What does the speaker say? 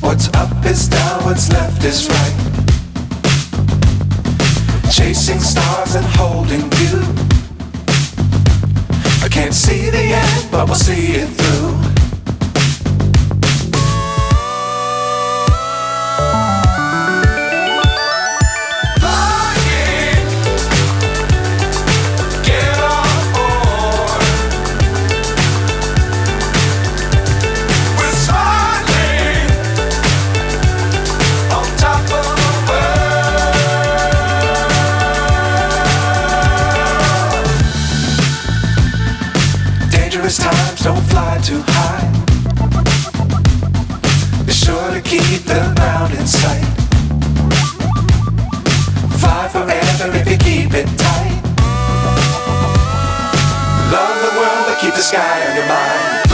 What's up is down, what's left is right. Chasing stars and holding you. I can't see the end, but we'll see it through. Times don't fly too high. Be sure to keep the ground in sight. Fly forever if you keep it tight. Love the world but keep the sky on your mind.